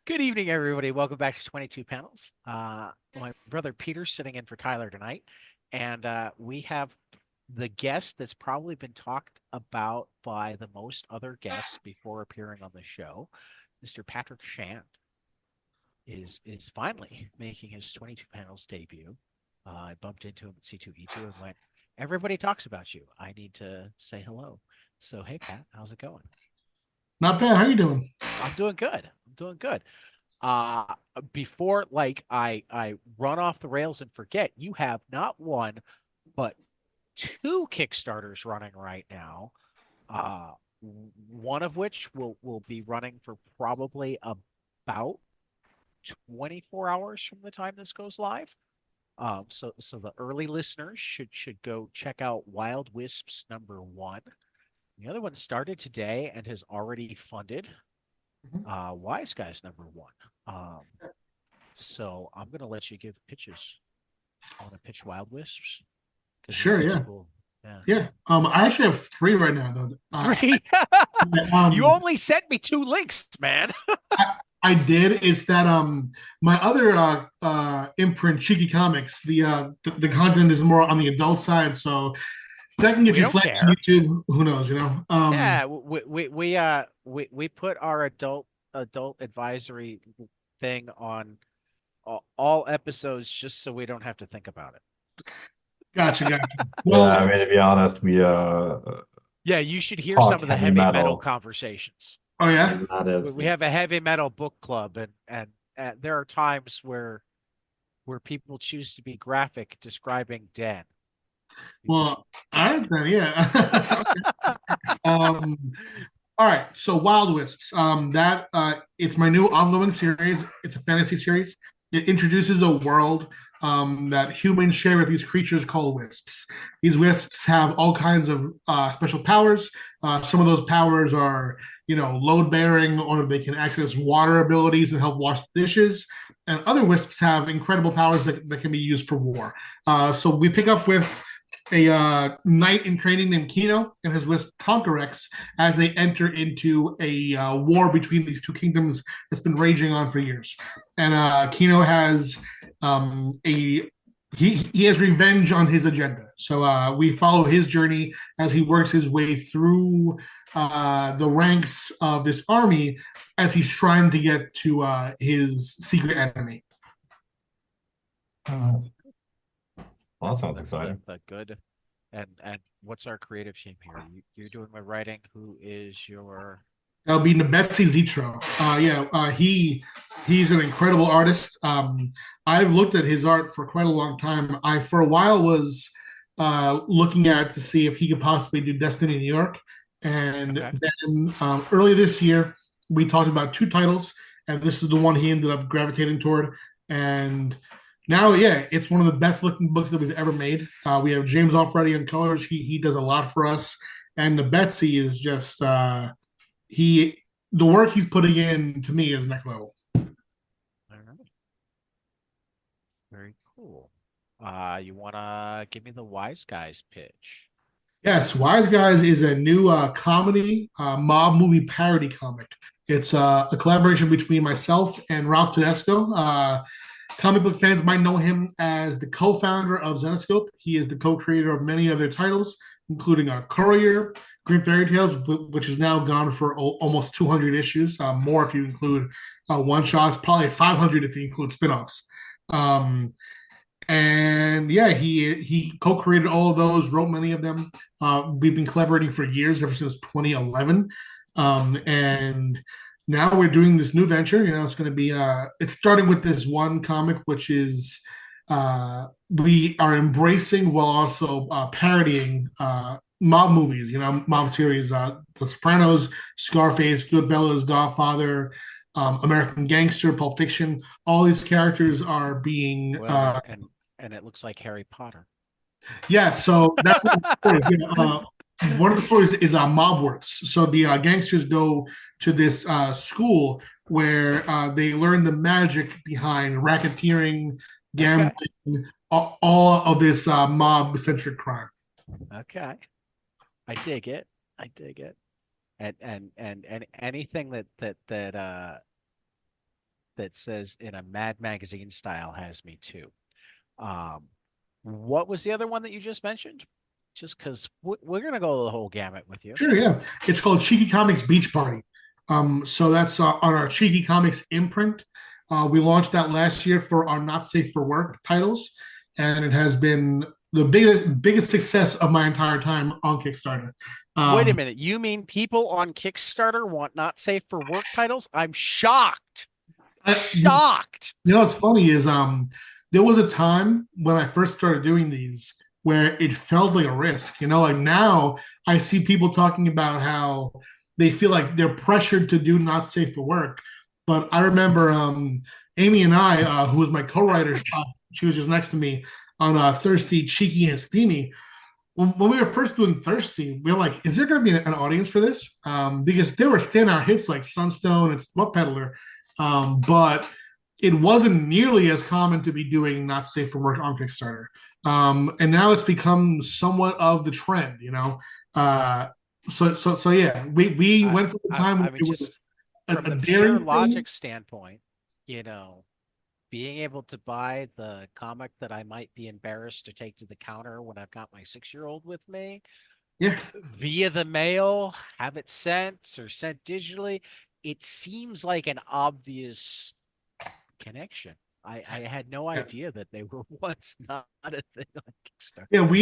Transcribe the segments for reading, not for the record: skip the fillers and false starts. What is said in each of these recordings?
Good evening, everybody. Welcome back to 22 Panels. My brother Peter's sitting in for Tyler tonight, and we have the guest that's probably been talked about by the most other guests before appearing on the show. Mr. Patrick Shand is finally making his 22 Panels debut. I bumped into him at C2E2 and went, "Everybody talks about you. I need to say hello." So, hey, Pat, how's it going? Not bad. How you doing? I'm doing good. I'm doing good. uh Before I run off the rails and forget, you have not one but two Kickstarters running right now. uh One of which will be running for probably about 24 hours from the time this goes live. So the early listeners should go check out Wild Wisps #1. The other one started today and has already funded Mhm. Wise Guys #1. Um, so I'm gonna let you give pitches. I want to pitch Wild Wisps because this Sure, looks yeah. cool. Yeah. Yeah. I actually have three right now though. Three. You Um only sent me two links, man. I, I did. It's that my other imprint, Cheeky Comics, the content is more on the adult side, so that can get We you don't flagged on care. YouTube. Who knows, you know? Yeah, we put our adult advisory thing on all episodes just so we don't have to think about it. Gotcha. Yeah, Well, I mean, to be honest, we Yeah, you should hear some talk of the heavy heavy metal metal, conversations. oh yeah. and that we is we have a heavy metal book club, and there are times where people choose to be graphic describing Dan. People Well, choose all to right do then, yeah. um All right, so Wild Wisps. That it's my new ongoing series. It's a fantasy series. It introduces a world that humans share with these creatures called wisps. These wisps have all kinds of special powers. Some of those powers are, load bearing, or they can access water abilities and help wash dishes. And other wisps have incredible powers that can be used for war. So we pick up with a knight in training named Kino and his wisp Tonkarex as they enter into a war between these two kingdoms that's been raging on for years. And Kino has a he has revenge on his agenda. So we follow his journey as he works his way through the ranks of this army as he's trying to get to his secret enemy. well, that sounds that's the exciting. the good. And what's our creative team here? You're doing my writing. Who is your? That'll be Nabetsi Zitro. Yeah, he's an incredible artist. I've looked at his art for quite a long time. I for a while was looking at to see if he could possibly do Destiny New York, and Okay. then early this year we talked about two titles, and this is the one he ended up gravitating toward. And now, yeah, it's one of the best looking books that we've ever made. We have James Alfredi on colors. He does a lot for us, and the Betsy is just he the work he's putting in to me is next level. All right. Very cool. You wanna give me the wise guys pitch? Yes, Wise Guys is a new comedy mob movie parody comic. It's a collaboration between myself and Ralph Tedesco. Comic book fans might know him as the co-founder of Zenoscope. He is the co-creator of many other titles, including Courier, Green Fairy Tales, which is now gone for almost 200 issues, more if you include one shots, probably 500 if you include spin-offs. Um, and yeah, he co-created all of those, wrote many of them. We've been collaborating for years, ever since 2011, and now we're doing this new venture. It's going to be it's starting with this one comic, which is we are embracing while also parodying mob movies. Mob series, The Sopranos, Scarface, Goodfellas, Godfather. American Gangster, Pulp Fiction, all these characters are being Well, and it looks like Harry Potter. yeah, so that's what the story is. One of the stories is mob works. So the gangsters go to this school where they learn the magic behind racketeering, Okay. gambling, all of this mob centric crime. Okay. I dig it. I dig it. And anything that says in a Mad Magazine style has me too. Um, what was the other one that you just mentioned? Just because we're gonna go the whole gamut with you. Sure, yeah. It's called Cheeky Comics Beach Party. So that's on our Cheeky Comics imprint. We launched that last year for our Not Safe for Work titles, and it has been the biggest success of my entire time on Kickstarter. Wait a Um, minute. You mean people on Kickstarter want not safe for work titles? I'm shocked. you Shocked. know what's funny is there was a time when I first started doing these where it felt like a risk. Like now I see people talking about how they feel like they're pressured to do not safe for work. But I remember Amy and I, who was my co-writer, she was just next to me on Thirsty, Cheeky, and Steamy. When we were first doing Thirsty, we were like, is there going to be an audience for this? Because there were standout hits like Sunstone and Smut Peddler, but it wasn't nearly as common to be doing not safe for work on Kickstarter. And now it's become somewhat of the trend. Uh, so yeah, we I, went from the time when I mean, it just was a, from a the pure daring thing. logic standpoint, you know, being able to buy the comic that I might be embarrassed to take to the counter when I've got my 6-year-old with me Yeah, via the mail, have it sent or sent digitally, it seems like an obvious connection. I had no idea that they were once not a thing on Kickstarter. yeah, we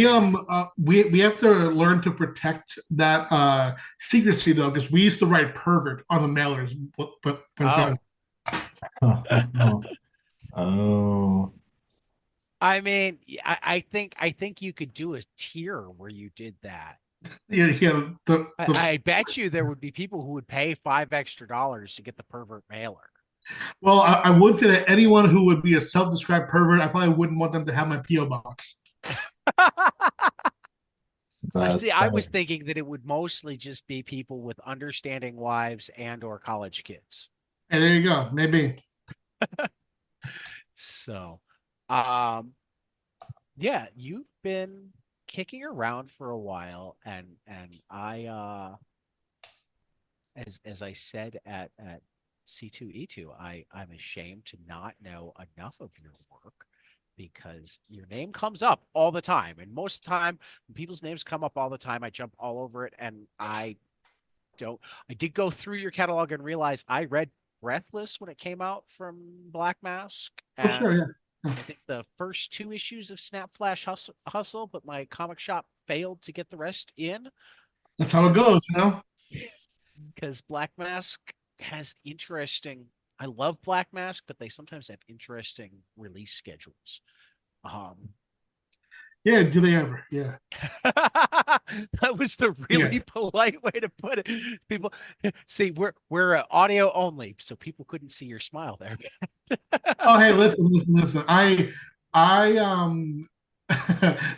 have to learn to protect that secrecy though, because we used to write pervert on the mailers, but Oh, Oh, I mean, I think you could do a tier where you did that. yeah, yeah, I bet you there would be people who would pay $5 extra to get the pervert mailer. well, I would say that anyone who would be a self-described pervert, I probably wouldn't want them to have my PO box. I see. that's I was funny. thinking that it would mostly just be people with understanding wives and or college kids. And there you go, maybe. So, um, yeah, you've been kicking around for a while, and as I said at C2E2, I'm ashamed to not know enough of your work because your name comes up all the time. And most of the time, when people's names come up all the time, I jump all over it. And don't, I did go through your catalog and realize I read Breathless when it came out from Black Mask. Oh, sure, And yeah. I think the first 2 issues of Snap Flash Hustle, but my comic shop failed to get the rest in That's how it because goes. Black Mask has interesting. I love Black Mask, but they sometimes have interesting release schedules. Um, Yeah, do they ever? Yeah, that was the yeah. really polite way to put it. People see we're audio only, so people couldn't see your smile there. Oh, hey, listen. I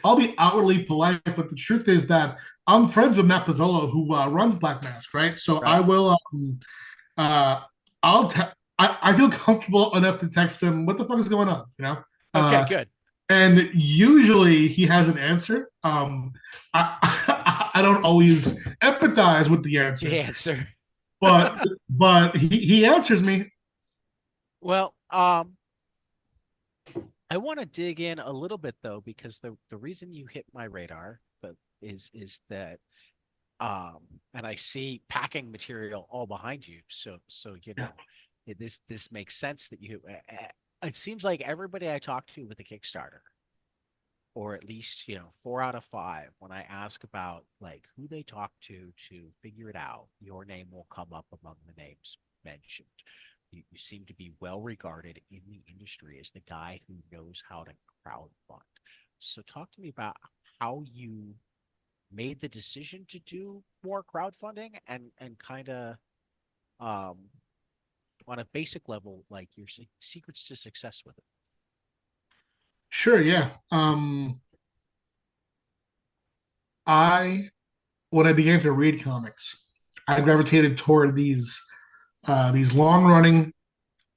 I'll be outwardly polite, but the truth is that I'm friends with Matt Pizzolo, who runs Black Mask, right? So I Right. will, uh, I'll, te- I feel comfortable enough to text him, what the fuck is going on, Okay, Uh, good. and usually he has an answer. I don't always empathize with the The answer, answer. but he answers me. Well, I want to dig in a little bit though, because the reason you hit my radar but is that um and I see packing material all behind you. So Yeah, this makes sense that it seems like everybody I talk to with a Kickstarter, or at least 4 out of 5, when I ask about like who they talk to figure it out, your name will come up among the names mentioned. You seem to be well regarded in the industry as the guy who knows how to crowdfund. So talk to me about how you made the decision to do more crowdfunding, and kind of um on a basic level, like your secrets to success with it. sure, yeah. I when I began to read comics, I gravitated toward these long running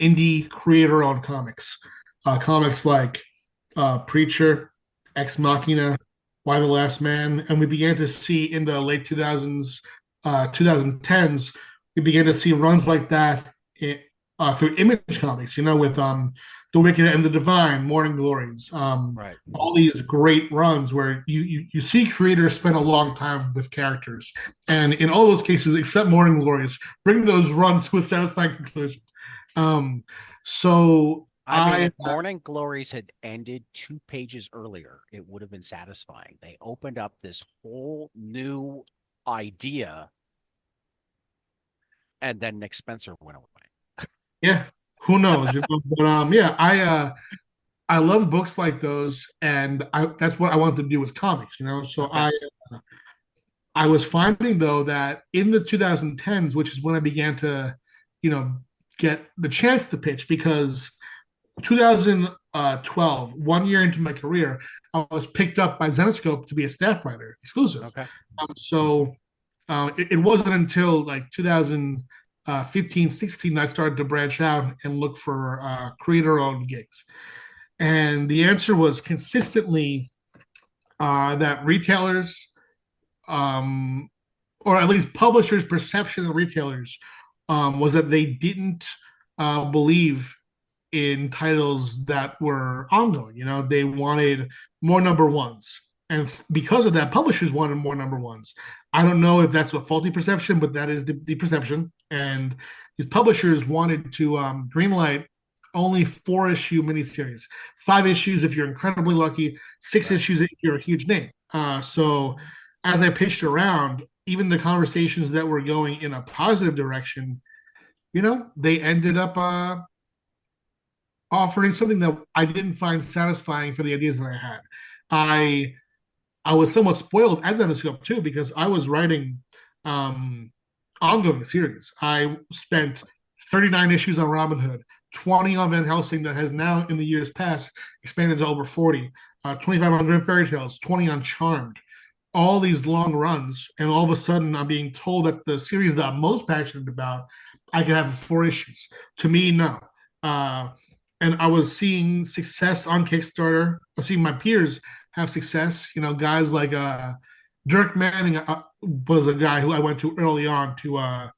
indie creator owned comics, comics like Preacher, Ex Mhm. Machina, Why the Last Man, and we began to see in the late 2000s 2010s, we began to see runs like that through Image Comics, with The Wicked and the Divine, Morning Glories, Right. all these great runs where you see creators spend a long time with characters. And in all those cases, except Morning Glories, bring those runs to a satisfying conclusion. Um, so I mean, I if Morning Glories had ended 2 pages earlier, it would have been satisfying. They opened up this whole new idea, and then Nick Spencer went away. Yeah, who knows? But yeah, I love books like those, and that's what I wanted to do with comics. So Okay. I was finding though that in the 2010s, which is when I began to, you know, get the chance to pitch, because 2012, 1 year into my career, I was picked up by Zenescope to be a staff writer exclusive. Okay. So it wasn't until like 2015, 16 I started to branch out and look for creator owned gigs. And the answer was consistently that retailers, um, or at least publishers' perception of retailers, was that they didn't believe in titles that were ongoing. They wanted more number ones. And because of that, publishers wanted more number ones. I don't know if that's a faulty perception, but that is the perception. And these publishers wanted to greenlight only 4-issue miniseries, 5 issues if you're incredibly lucky, six Right. issues if you're a huge name. So as I pitched around, even the conversations that were going in a positive direction, they ended up offering something that I didn't find satisfying for the ideas that I had. I I was somewhat spoiled as an scope too because I was writing um, ongoing series. I spent 39 issues on Robin Hood, 20 on Van Helsing that has now in the years past expanded to over 40, 25 on Grim Fairy Tales, 20 on Charmed. All these long runs, and all of a sudden I'm being told that the series that I'm most passionate about, I could have 4 issues. To me, no. Uh, and I was seeing success on Kickstarter. I was seeing my peers have success. Guys like Dirk Manning was a guy who I went to early on to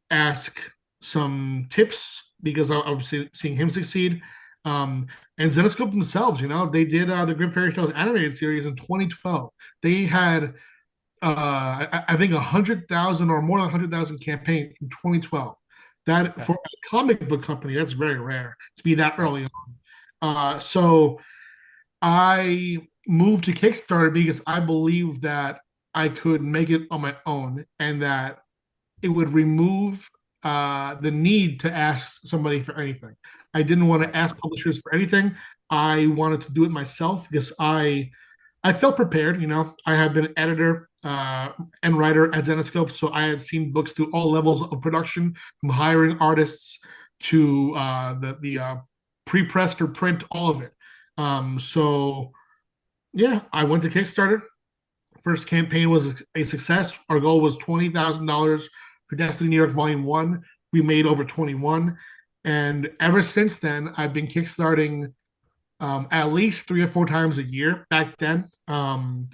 ask some tips because I was seeing him succeed. Um, and Zenescope themselves, they did the Grim Fairy Tales animated series in 2012. They had, I think, 100,000 or more than 100,000 campaign in 2012. That Okay. for a comic book company, that's very rare to be that Right. early on. So I moved to Kickstarter because I believed that I could make it on my own and that it would remove the need to ask somebody for anything. I didn't want to Right. ask publishers for anything. I wanted to do it myself because I felt prepared. I had been an editor and writer at Zenescope, so I had seen books through all levels of production, from hiring artists to the pre-press for print, all of it. So yeah, I went to Kickstarter. First campaign was a success. Our goal was $20,000 for Destiny New York Volume 1. We made over 21. And ever since then, I've been kickstarting at least 3 or 4 times a year back then. And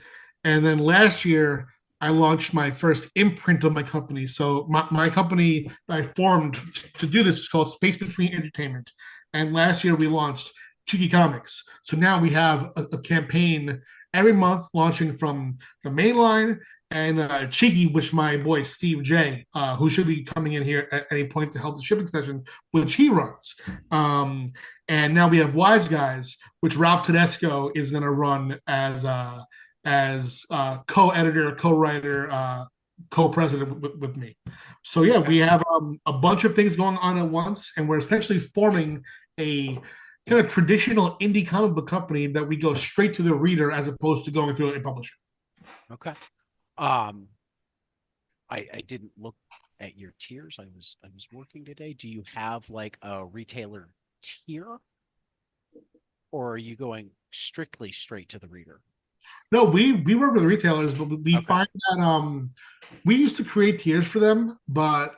then last year, I launched my first imprint of my company. So my company that I formed to do this is called Space Between Entertainment. And last year we launched Cheeky Comics. So now we have a campaign every month launching from the main line and Cheeky, which my boy Steve J, who should be coming in here at any point to help the shipping session, which he runs. And now we have Wise Guys, which Ralph Tedesco is going to run as co-editor, co-writer, co-president with me. So yeah, Okay. we have a bunch of things going on at once, and we're essentially forming a kind of traditional indie comic book company that we go straight to the reader as opposed to going through a publisher. Okay. Um, I didn't look at your tiers. I was working today. Do you have like a retailer tier, or are you going strictly straight to the reader? No, we work with retailers, but we Okay. find that we used to create tiers for them, but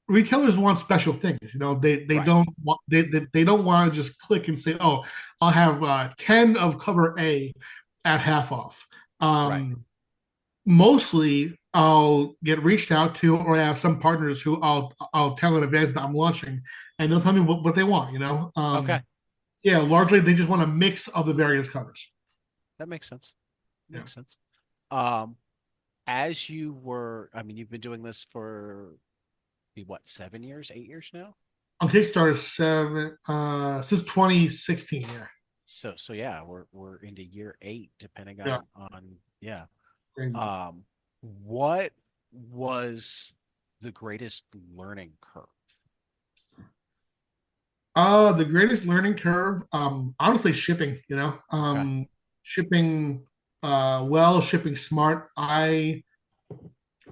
retailers want special things. They Right. don't want they don't want to just click and say, oh, I'll have 10 of cover A at half off. Right. Um, mostly I'll get reached out to, or I have some partners who I'll tell in advance that I'm launching, and they'll tell me what they want. Okay, Yeah, largely they just want a mix of the various colors. that makes sense. Yeah, Makes sense. Um, as you were, I mean, you've been doing this for what, 7 years, 8 years now? on Kickstarter seven since 2016. Yeah, So yeah, we're into year 8, depending yeah, on yeah. crazy. Um, what was the greatest learning curve? The greatest learning curve, honestly, shipping. Okay, Shipping, shipping smart. I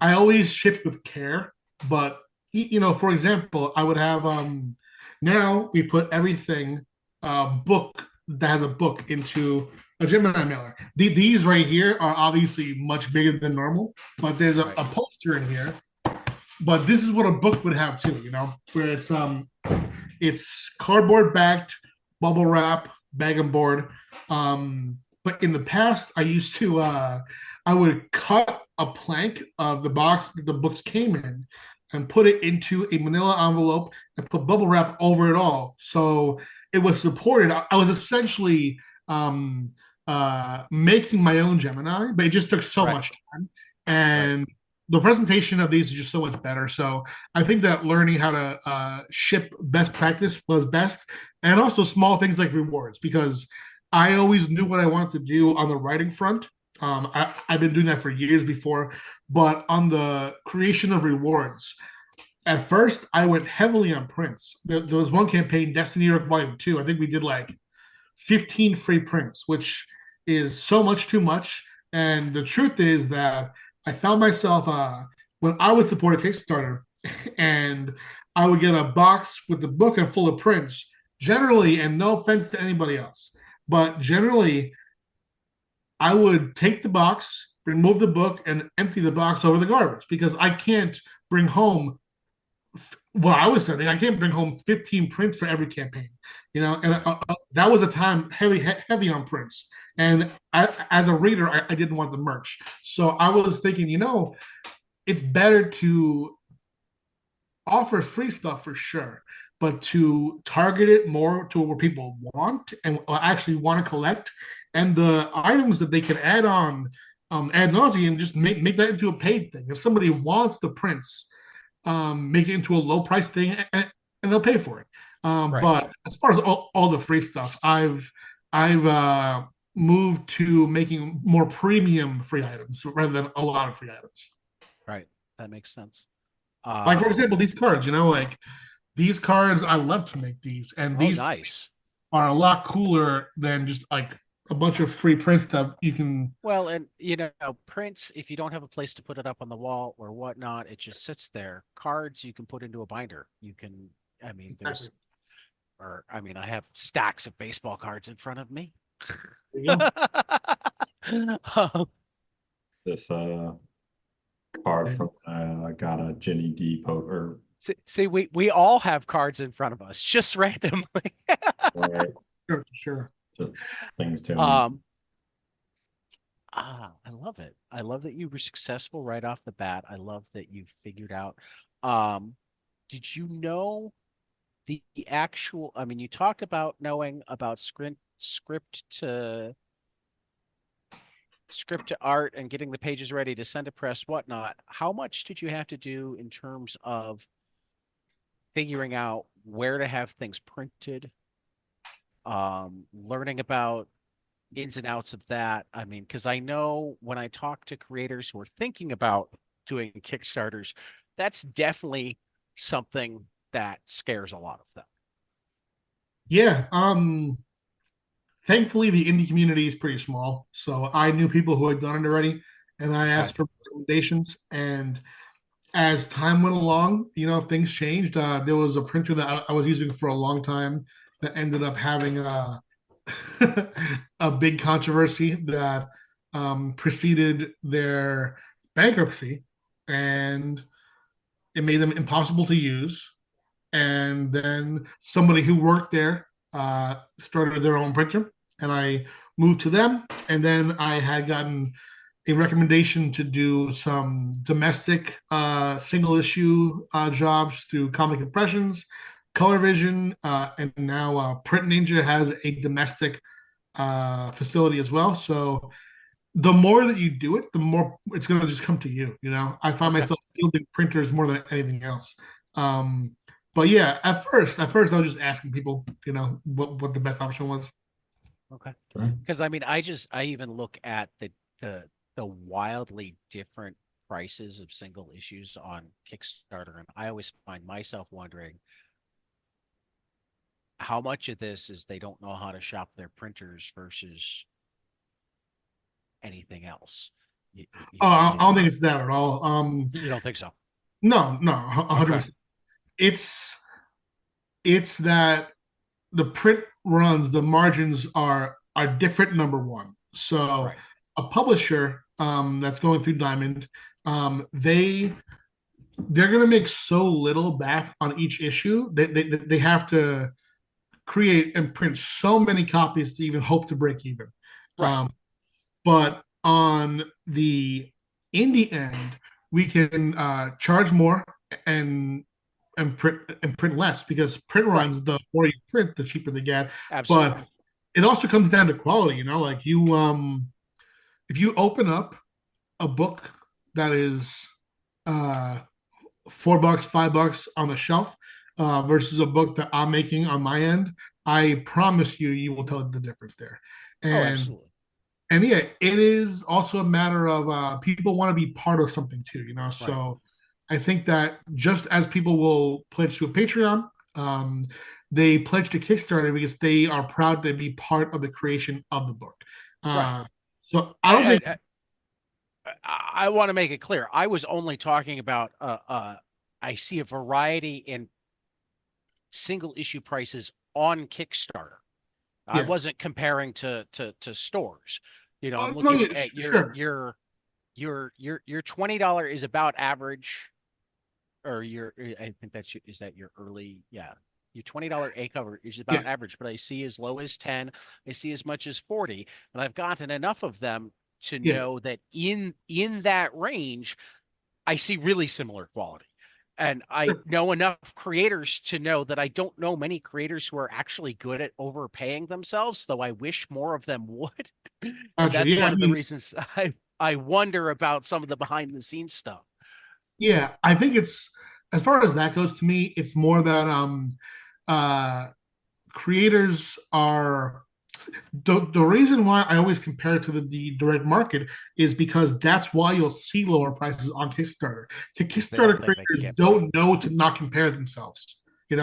always shipped with care, but for example, I would have now we put everything book that has a book into a Gemini mailer. These right here are obviously much bigger than normal, but there's right, a poster in here. But this is what a book would have too, where it's cardboard backed, bubble wrap, bag and board. But in the past, I would cut a plank of the box that the books came in and put it into a manila envelope and put bubble wrap over it all. So it was supported. I was essentially making my own Gemini, but it just took so right, much time. right, And the presentation of these is just so much better. So I think that learning how to ship best practice was best, and also small things like rewards because I always knew what I wanted to do on the writing front. I've been doing that for years before, but on the creation of rewards, at first I went heavily on prints. There was one campaign, Destiny New York Volume 2. I think we did like 15 free prints, which is so much too much. And the truth is that I found myself when I would support a Kickstarter and I would get a box with the book and full of prints, generally, and no offense to anybody else, but generally, I would take the box, remove the book, and empty the box over the garbage because I can't bring home what I was saying. I can't bring home 15 prints for every campaign, and right, that was a time heavy on prints. And as a reader, I didn't want the merch. So I was thinking, it's better to offer free stuff for sure, but to target it more to where people want and actually want to collect, and the items that they can add on ad nauseum, just make that into a paid thing. If somebody wants the prints, make it into a low price thing, and they'll pay for it. right. But as far as all the free stuff, I've moved to making more premium free items rather than a lot of free items. Right. That makes sense. Like for Um, example, these cards, like these cards, I love to make these, and oh, these nice. are a lot cooler than just like a bunch of free prints that you can. Well, and prints, if you don't have a place to put it up on the wall or whatnot, it just sits there. Cards you can put into a binder. You can, I mean, Exactly. I mean, I have stacks of baseball cards in front of me. There you go. Um, This card from I got a Jenny D poker. see, we all have cards in front of us, just randomly. Right. Sure, for sure. Just things to me. Um, I love it. I love that you were successful right off the bat. I love that you figured out. Um, did you know the actual, I mean, you talked about knowing about script to art and getting the pages ready to send to press, whatnot. How much did you have to do in terms of figuring out where to have things printed, learning about ins and outs of that? I mean, because I know when I talk to creators who are thinking about doing Kickstarters, that's definitely something that scares a lot of them. Yeah. Thankfully, the indie community is pretty small, so I knew people who had done it already, and I Okay. asked for recommendations. And as time went along, things changed. There was a printer that I was using for a long time that ended up having a big controversy that preceded their bankruptcy, and it made them impossible to use. And then somebody who worked there started their own printer, and I moved to them. And then I had gotten a recommendation to do some domestic single issue jobs through Comic Impressions, Color Vision, and now Print Ninja has a domestic facility as well. So the more that you do it, the more it's going to just come to you. You know, I find Okay. myself fielding printers more than anything else. Um, but yeah, at first, I was just asking people, what the best option was. Okay. Right. Because I even look at the the wildly different prices of single issues on Kickstarter, and I always find myself wondering how much of this is they don't know how to shop their printers versus anything else. You, Oh, I you don't know, think it's that at all. you don't think so? No, no, 100. Okay. Percent It's it's that the print runs, the margins are different. Number one, so Right. a publisher that's going through Diamond, they're going to make so little back on each issue. They have to create and print so many copies to even hope to break even. Right. Um, but on the indie end, we can charge more and and print less because print Right. runs, the more you print, the cheaper they get. But Absolutely. it also comes down to quality. Like if you open up a book that is uh $4, $5 on the shelf versus a book that I'm making on my end, I promise you, you will tell the difference there. Oh, And absolutely. and yeah, it is also a matter of people want to be part of something too, Right. So I think that just as people will pledge to a Patreon, um, they pledge to Kickstarter because they are proud to be part of the creation of the book. Right. Uh, so I don't think, I, I want to make it clear. I was only talking about I see a variety in single issue prices on Kickstarter. I yeah, wasn't comparing to stores. I'm no, looking yeah, at sure, your $20 is about average, or I think is that your early, yeah. Your $20 A cover is yeah, about average, but I see as low as 10, I see as much as 40, and I've gotten enough of them to yeah. know that in that range, I see really similar quality. And I know enough creators to know that I don't know many creators who are actually good at overpaying themselves, though I wish more of them would. And Gotcha. that's Yeah, one I of the mean, reasons I wonder about some of the behind the scenes stuff. yeah, I think it's as far as that goes to me, it's more that uh creators are the reason why I always compare it to the direct market is because that's why you'll see lower prices on Kickstarter. The Because they don't Kickstarter think they can creators get more. don't know to not compare themselves.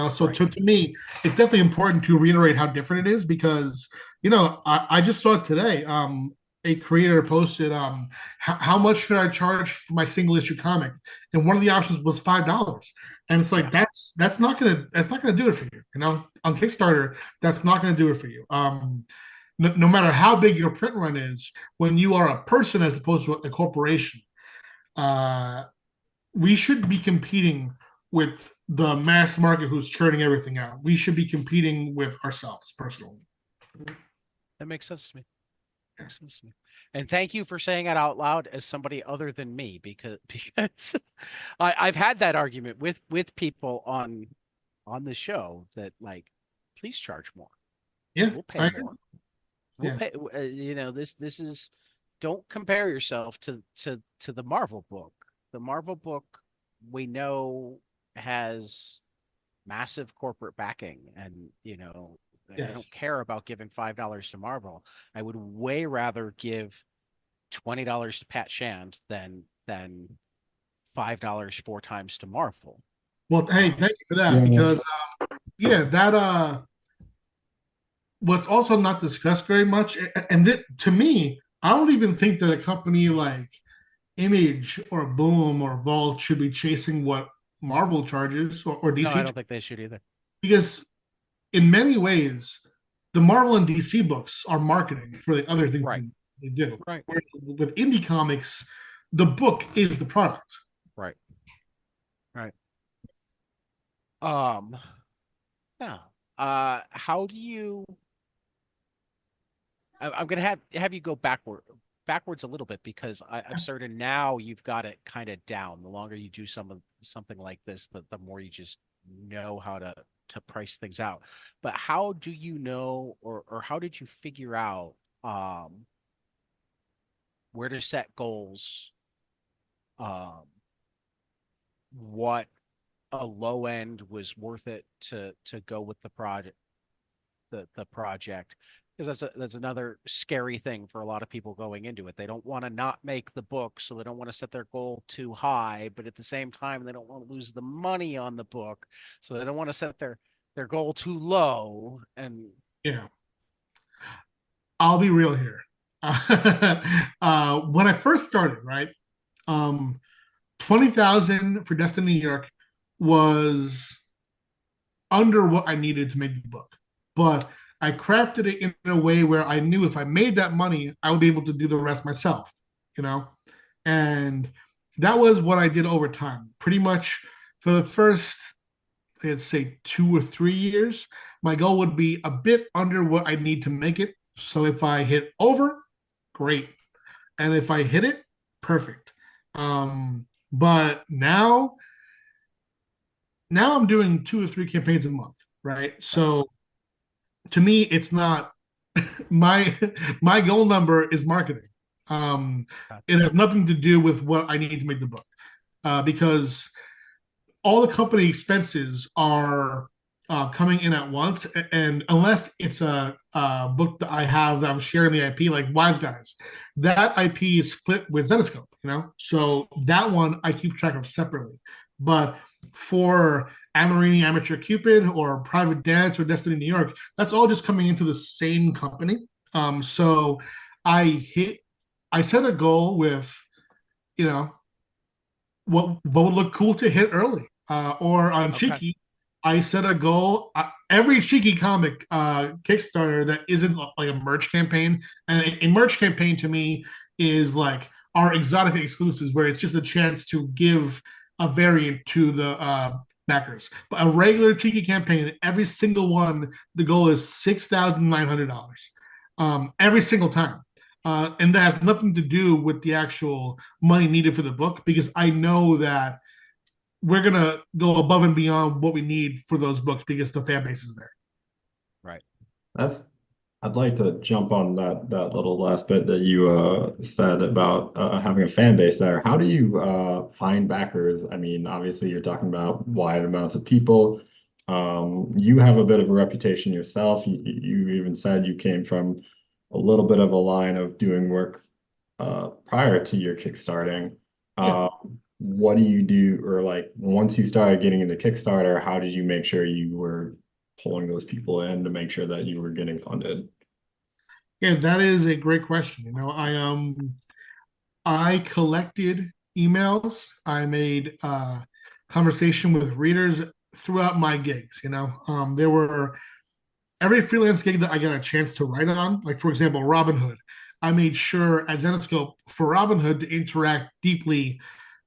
So Right. to me, it's definitely important to reiterate how different it is because I just saw it today. A creator posted how much should I charge for my single issue comic, and one of the options was $5, and it's Yeah. like that's not gonna do it for you. On Kickstarter, that's not gonna do it for you. No matter how big your print run is, when you are a person as opposed to a corporation, uh, we should be competing with the mass market who's churning everything out. We should be competing with ourselves personally. That makes sense to me. Makes sense to me. And thank you for saying it out loud as somebody other than me, because I've had that argument with people on the show that, like, please charge more. Yeah, We'll pay I agree. more. We'll Yeah, pay. This is, don't compare yourself to the Marvel book. The Marvel book, we know, has massive corporate backing, and I don't yes, care about giving $5 to Marvel. I would way rather give $20 to Pat Shand than $5 four times to Marvel. well, hey, Um, thank you for that Yeah. because yeah, that what's also not discussed very much, and to me, I don't even think that a company like Image or Boom or Vault should be chasing what Marvel charges or no, I DC don't think they should either. because in many ways, the Marvel and DC books are marketing for the other things Right, they do. right, Whereas with indie comics, the book is the product. right, right. Um, yeah. How do you? I'm gonna have you go backward. backwards a little bit because I'm certain now you've got it kind of down. The longer you do something like this, the more you just know how to price things out. But how do you know, or how did you figure out where to set goals, um, what a low end was worth it to go with the project, because that's another scary thing for a lot of people going into it. They don't want to not make the book, so they don't want to set their goal too high, but at the same time they don't want to lose the money on the book, so they don't want to set their goal too low. And Yeah, I'll be real here. When I first started, right, um, 20,000 for Destiny New York was under what I needed to make the book. But I crafted it in a way where I knew if I made that money, I would be able to do the rest myself, you know? And that was what I did over time. Pretty much for the first, let's say, 2 or 3 years, my goal would be a bit under what I need to make it. So if I hit over, great. And if I hit it, perfect. But now I'm doing 2 or 3 campaigns a month, right? right, So to me, it's not my my goal number is marketing. okay, It has nothing to do with what I need to make the book, because all the company expenses are coming in at once, and unless it's a book that I have that I'm sharing the IP, like Wise Guys, that IP is split with Zetascope, so that one I keep track of separately. But for Amarini Amateur Cupid or Private Dance or Destiny New York, that's all just coming into the same company. So I hit, I set a goal with, you know, what would look cool to hit early. Or on okay, Cheeky, I set a goal. Every Cheeky comic Kickstarter that isn't like a merch campaign, and a merch campaign to me is like our exotic exclusives, where it's just a chance to give a variant to the backers. But a regular Cheeky campaign, every single one, the goal is $6,900 every single time. And that has nothing to do with the actual money needed for the book, because I know that we're gonna go above and beyond what we need for those books because the fan base is there. right. That's I'd like to jump on that little last bit that you said about having a fan base there. How do you find backers? I mean, obviously you're talking about wide amounts of people. You have a bit of a reputation yourself. You even said you came from a little bit of a line of doing work prior to your kickstarting. Yeah, Uh, what do you do, or like once you started getting into Kickstarter, how did you make sure you were pulling those people in to make sure that you were getting funded? yeah, that is a great question. I collected emails. I made conversation with readers throughout my gigs. There were every freelance gig that I got a chance to write on, like for example, Robin Hood. I made sure at Zenescope for Robin Hood to interact deeply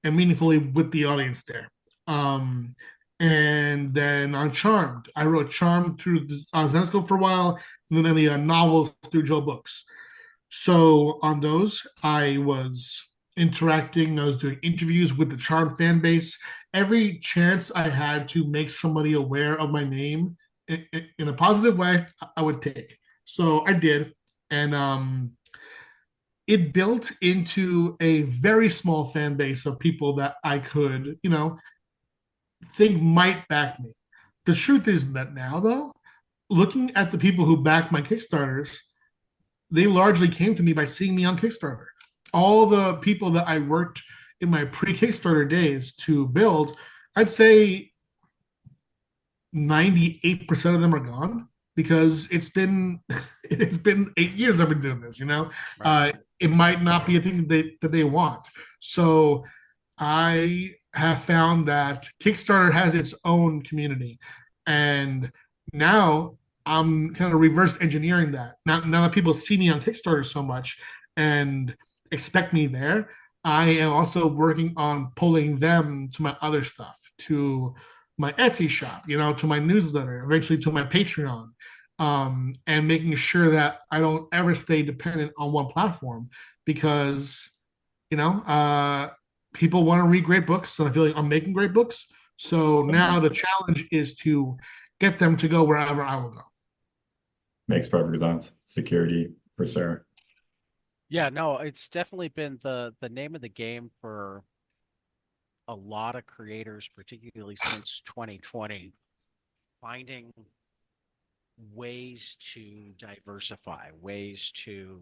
and meaningfully with the audience there. Um, and then on Charmed, I wrote Charmed through Zenescope for a while, and then the novels through Joe Books. So on those, I was interacting. I was doing interviews with the Charm fan base. Every chance I had to make somebody aware of my name in a positive way, I would take. So I did, and it built into a very small fan base of people that I could, think might back me. The truth is that now, though, looking at the people who back my Kickstarters, they largely came to me by seeing me on Kickstarter. All the people that I worked in my pre-Kickstarter days to build, I'd say 98% of them are gone, because it's been 8 years I've been doing this. Right. It might not be a thing that they want. So I have found that Kickstarter has its own community, and now I'm kind of reverse engineering that. Now that people see me on Kickstarter so much and expect me there, I am also working on pulling them to my other stuff, to my Etsy shop, to my newsletter, eventually to my Patreon, and making sure that I don't ever stay dependent on one platform. because you know, people want to read great books, and I feel like I'm making great books. So now the challenge is to get them to go wherever I will go. Makes perfect sense. Security for sure. Yeah, no, it's definitely been the name of the game for a lot of creators, particularly since 2020, finding ways to diversify, ways to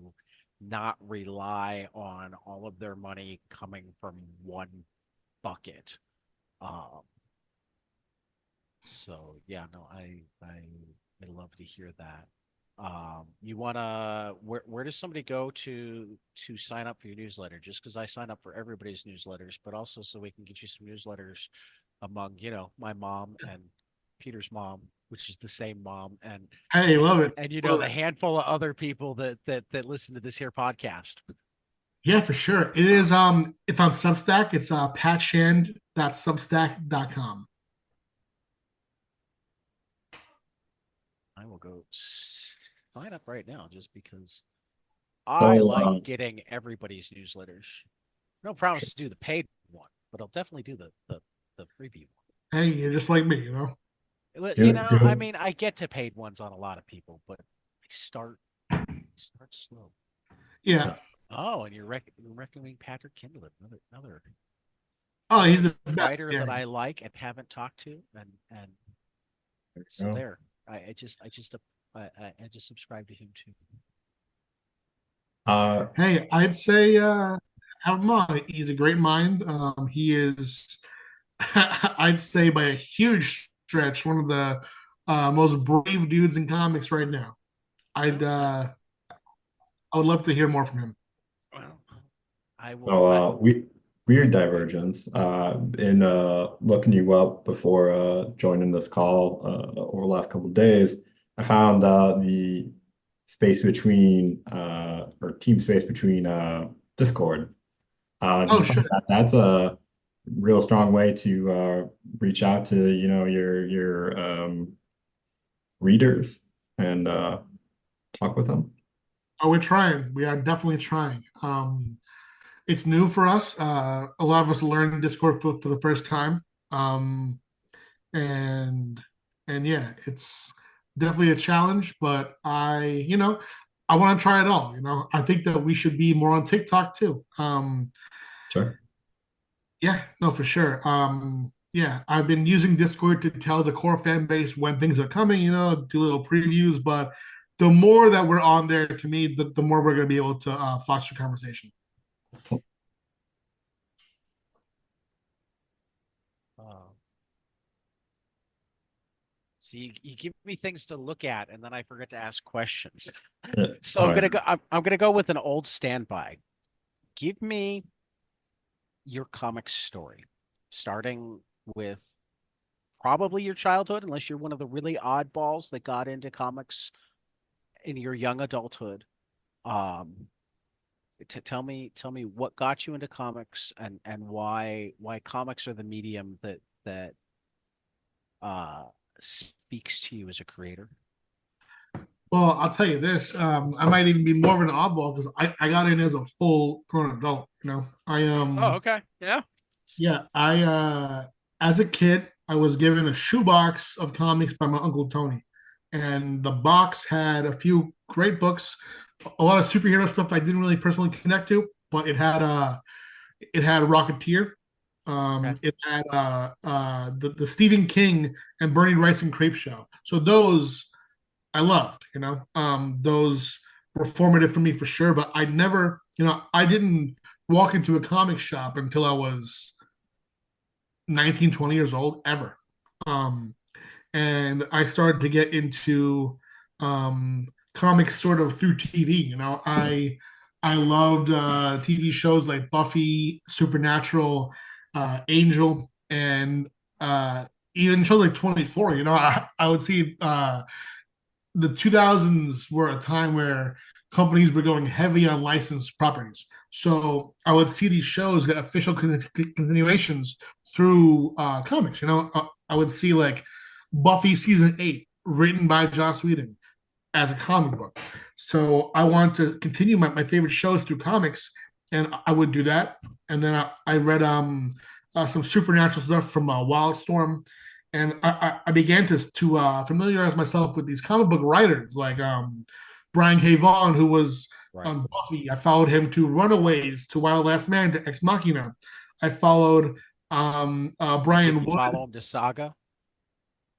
not rely on all of their money coming from one bucket. Um, so yeah, no, I love to hear that. You wanna where does somebody go to sign up for your newsletter? Just because I sign up for everybody's newsletters, but also so we can get you some newsletters among, my mom and Peter's mom, which is the same mom, Hey, love it, and love the it. handful of other people that listen to this here podcast. Yeah, for sure. It is. It's on Substack. It's patshand.substack.com. I will go sign up right now just because I So, like getting everybody's newsletters. No promise to do the paid one, but I'll definitely do the freebie Hey, you're just like me, you know. one. good, I good. mean, I get to paid ones on a lot of people, but I start slow. Yeah. Oh, and you're recommending Patrick Kindle, another Oh, he's the best. writer Yeah. that I like and haven't talked to, and There you so go. there. I just subscribe to him too. Hey, I'd say have him on. He's a great mind. He is, I'd say, by a huge stretch, one of the most brave dudes in comics right now. I'd Well, I would love to hear more from him. well, I will. So we weird divergence. In looking you up before joining this call over the last couple of days, I found the space between or team space between Discord. Do Oh, you find sure. that that's a real strong way to reach out to your readers and talk with them? Oh, we're trying. We are definitely trying. It's new for us. A lot of us learned Discord for the first time. Um, and yeah, it's definitely a challenge, but I want to try it all. I think that we should be more on TikTok too. Sure. Yeah, no, for sure. Yeah, I've been using Discord to tell the core fan base when things are coming, do little previews, but the more that we're on there, to me, the more we're going to be able to foster conversation. Uh, See, you give me things to look at, and then I forget to ask questions. Yeah. So All I'm right. gonna go. I'm gonna go with an old standby. Give me your comic story, starting with probably your childhood, unless you're one of the really oddballs that got into comics in your young adulthood. Um, to tell me what got you into comics and why comics are the medium that uh speaks to you as a creator. Well, I'll tell you this. I might even be more of an oddball because I got in as a full grown adult. I Oh, okay. Yeah. Yeah, I as a kid, I was given a shoebox of comics by my uncle Tony, and the box had a few great books, a lot of superhero stuff I didn't really personally connect to, but it had Rocketeer, Okay. it had the Stephen King and Bernie Rice and Creep Show. So those I loved, those were formative for me for sure. But I never, I didn't walk into a comic shop until I was 19, 20 years old ever. Um, and I started to get into comics sort of through TV. I loved TV shows like Buffy, Supernatural, Angel, and even shows like 24. I would see the 2000s were a time where companies were going heavy on licensed properties. So I would see these shows get official continuations through comics. I would see like Buffy season 8 written by Joss Whedon as a comic book. So I wanted to continue my favorite shows through comics, and I would do that. And then I read some supernatural stuff from Wildstorm, and I began to familiarize myself with these comic book writers like Brian K. Vaughan, who was Right. on Buffy. I followed him to Runaways, to Wild Last Man, to Ex Machina. I followed Did Brian you Wood. follow him to Saga?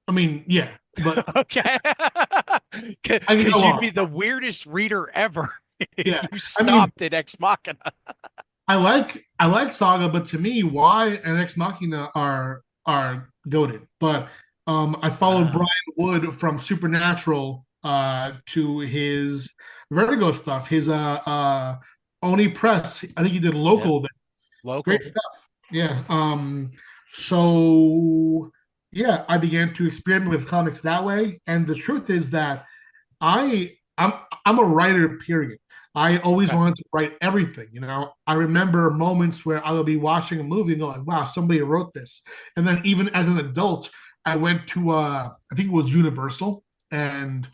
I mean, yeah, but Okay. I can Because go you'd on. be the weirdest reader ever if Yeah, you I mean, stopped at Ex Machina. I like Saga, but to me, Y and Ex Machina are goaded. But I followed Brian Ah, Wood from Supernatural to his Vertigo stuff, his Oni Press. I think he did yep. local there. Great Local. stuff. Yeah. So yeah, I began to experiment with comics that way. And the truth is that I'm a writer, period. I always Okay. wanted to write everything. I remember moments where I would be watching a movie and go like, wow, somebody wrote this. And then even as an adult, I went to I think it was Universal, and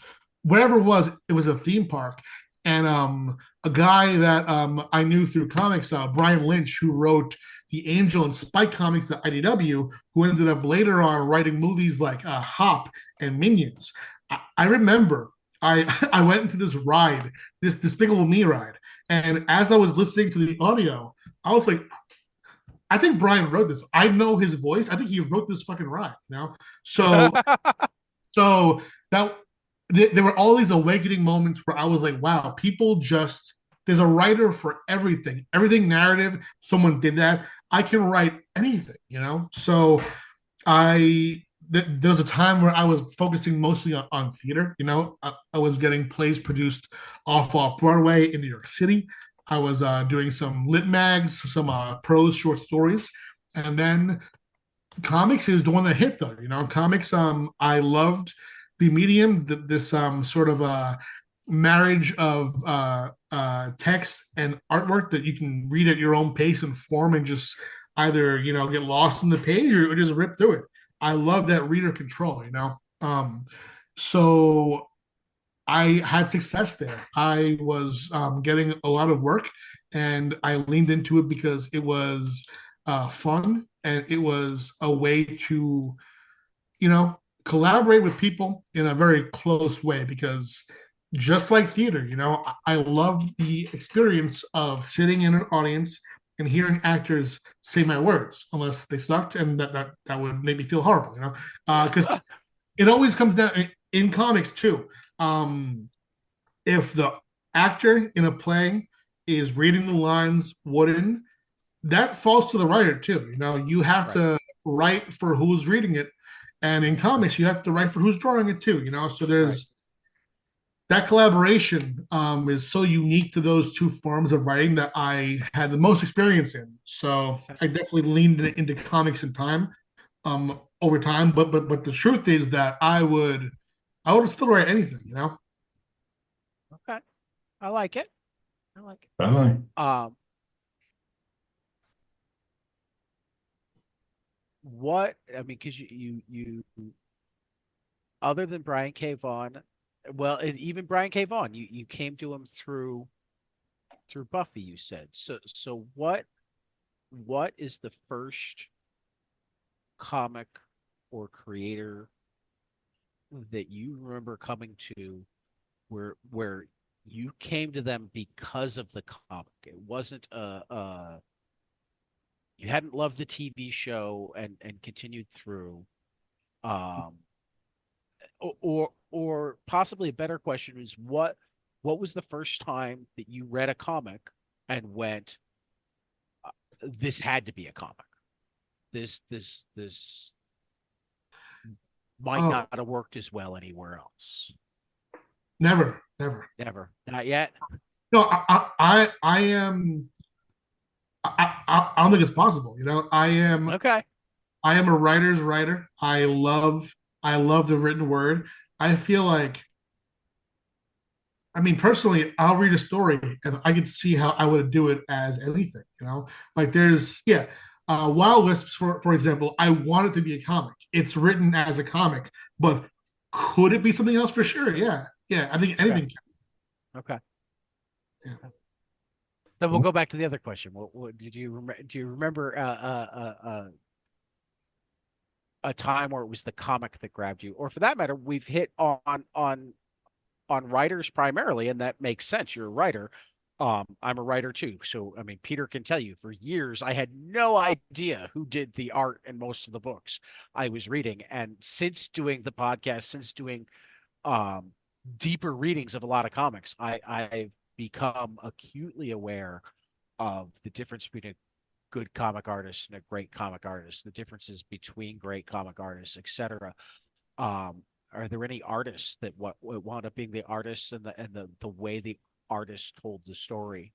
whatever it was a theme park. And a guy that I knew through comics, Brian Lynch, who wrote the Angel and Spike comics at IDW, who ended up later on writing movies like Hop and Minions. I remember I I went into this ride, this Despicable Me ride, and as I was listening to the audio, I was like, I think Brian wrote this. I know his voice. I think he wrote this fucking ride. So so that there were all these awakening moments where I was like, wow, people just there's a writer for everything. Everything narrative, someone did that. I can write anything. So there was a time where I was focusing mostly on theater. I was getting plays produced off Broadway in New York City. I was doing some lit mags, some prose short stories, and then comics is the one that hit though. Comics. I loved the medium, this sort of marriage of text and artwork that you can read at your own pace and form, and just either get lost in the page or just rip through it. I love that reader control. So I had success there. I was getting a lot of work, and I leaned into it because it was fun, and it was a way to, collaborate with people in a very close way. Because just like theater, I love the experience of sitting in an audience and hearing actors say my words, unless they sucked, and that would make me feel horrible. Because it always comes down in comics too. If the actor in a play is reading the lines wooden, that falls to the writer too. You have Right. to write for who's reading it, and in comics, you have to write for who's drawing it too. So Right. there's that collaboration is so unique to those two forms of writing that I had the most experience in. So Okay. I definitely leaned into comics in time, over time. But the truth is that I would still write anything. Okay. I like it. I like Definitely. it. What I mean, because you other than Brian K. Vaughan, well, and even Brian K. Vaughan, you came to him through Buffy, you said. So what is the first comic or creator that you remember coming to where you came to them because of the comic? It wasn't you hadn't loved the TV show and continued through. Um or possibly a better question is what was the first time that you read a comic and went, this had to be a comic. This might Oh, not have worked as well anywhere else. never, never. Never. Not yet. No, I am. I don't think it's possible. Okay. I am a writer's writer. I love the written word. I feel like, I mean, personally, I'll read a story and I can see how I would do it as anything. Like yeah, Wild Wisps, for example. I want it to be a comic. It's written as a comic, but could it be something else? For sure. Yeah, yeah. I think Okay. anything can. Okay. Yeah. Then we'll Cool. go back to the other question. What did you remember? Do you remember a time where it was the comic that grabbed you, or for that matter, we've hit on writers primarily, and that makes sense. You're a writer. I'm a writer too. So, I mean, Peter can tell you for years, I had no idea who did the art in most of the books I was reading. And since doing the podcast, since doing um, deeper readings of a lot of comics, I've become acutely aware of the difference between a good comic artist and a great comic artist, the differences between great comic artists, etc. Um, are there any artists that what wound up being the artists and the way the artist told the story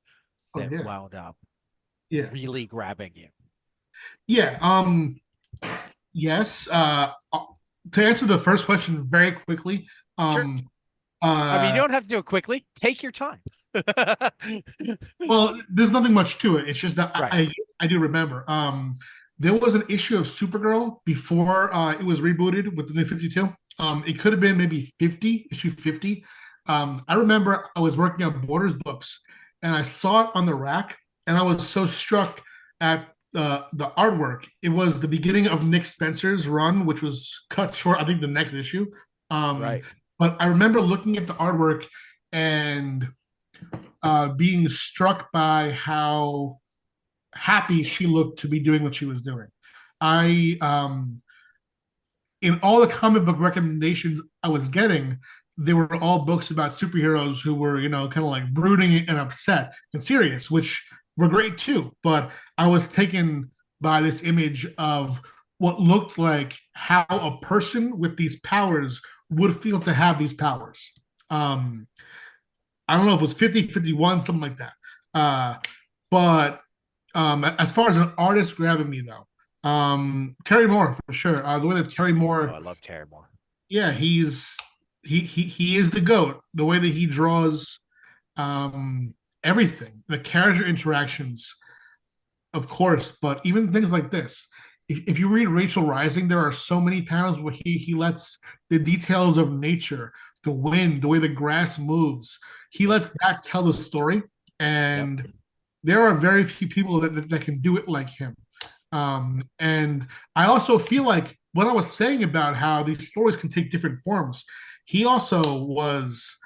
Oh that yeah. wound up Yeah. really grabbing you? Yeah. Yes. To answer the first question very quickly, Sure. um, I mean, you uh, don't have to do it quickly. Take your time. well, there's nothing much to it. It's just that Right. I do remember. There was an issue of Supergirl before it was rebooted with the new 52. It could have been maybe 50, issue 50. I remember I was working on Borders books and I saw it on the rack, and I was so struck at the artwork. It was the beginning of Nick Spencer's run, which was cut short, I think, the next issue. Um, Right. but I remember looking at the artwork and being struck by how happy she looked to be doing what she was doing. I in all the comic book recommendations I was getting, they were all books about superheroes who were, kind of like brooding and upset and serious, which were great too. But I was taken by this image of what looked like how a person with these powers would feel to have these powers. Um, I don't know if it was 50, 51, something like that. But as far as an artist grabbing me, though, Terry Moore for sure. The way that Terry Oh, Moore, I love Terry Moore. yeah, he is the goat. The way that he draws um, everything, the character interactions, of course, but even things like this. If you read Rachel Rising, there are so many panels where he lets the details of nature, the wind, the way the grass moves, he Yep. lets that tell the story. Yep. And there are very few people that can do it like him. And I also feel like what I was saying about how these stories can take different forms, he also was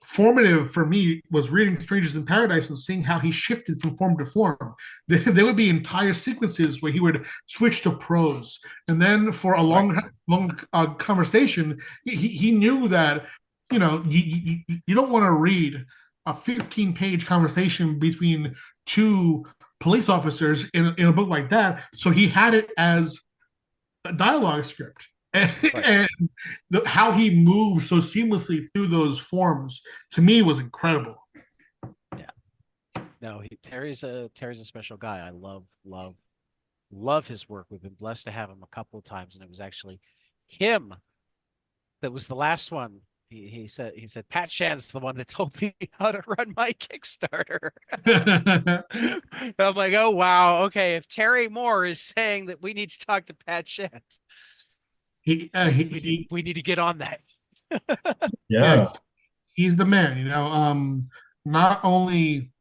formative for me was reading Strangers in Paradise and seeing how he shifted from form to form. There would be entire sequences where he would switch to prose, and then for a Right. long conversation, he knew that you don't want to read a 15-page conversation between two police officers in a book like that. So he had it as a dialogue script. And, Right. and how he moved so seamlessly through those forms to me was incredible. Yeah. No, Terry's a special guy. I love his work. We've been blessed to have him a couple of times, and it was actually him that was the last one. He said Pat Shan's the one that told me how to run my Kickstarter. And I'm like, oh wow, okay. If Terry Moore is saying that we need to talk to Pat Shan, he, we need to get on that. yeah, Yeah. he's the man. Not only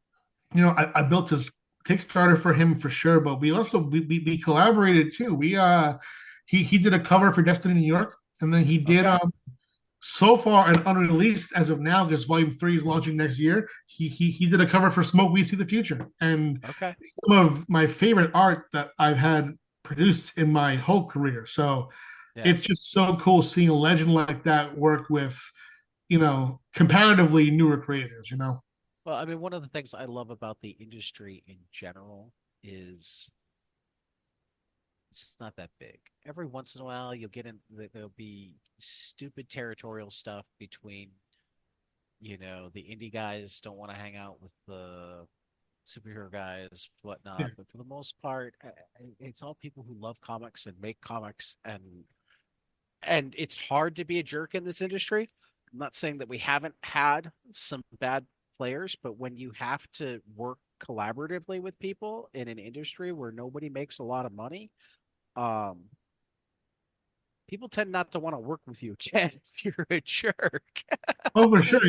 I built his Kickstarter for him for sure, but we collaborated too. He did a cover for Destiny New York, and then he did Okay. so far and unreleased as of now, because Volume 3 is launching next year. He did a cover for Smoke We See the Future, and Okay. some of my favorite art that I've had produced in my whole career. So Yeah. it's just so cool seeing a legend like that work with comparatively newer creators. Well, I mean, one of the things I love about the industry in general is it's not that big. Every once in a while, you'll get in, there'll be stupid territorial stuff between, the indie guys don't want to hang out with the superhero guys, Yeah. whatnot. But for the most part, it's all people who love comics and make comics, and it's hard to be a jerk in this industry. I'm not saying that we haven't had some bad players, but when you have to work collaboratively with people in an industry where nobody makes a lot of money, um, people tend not to want to work with you, Jen, if you're a jerk. Oh, for sure.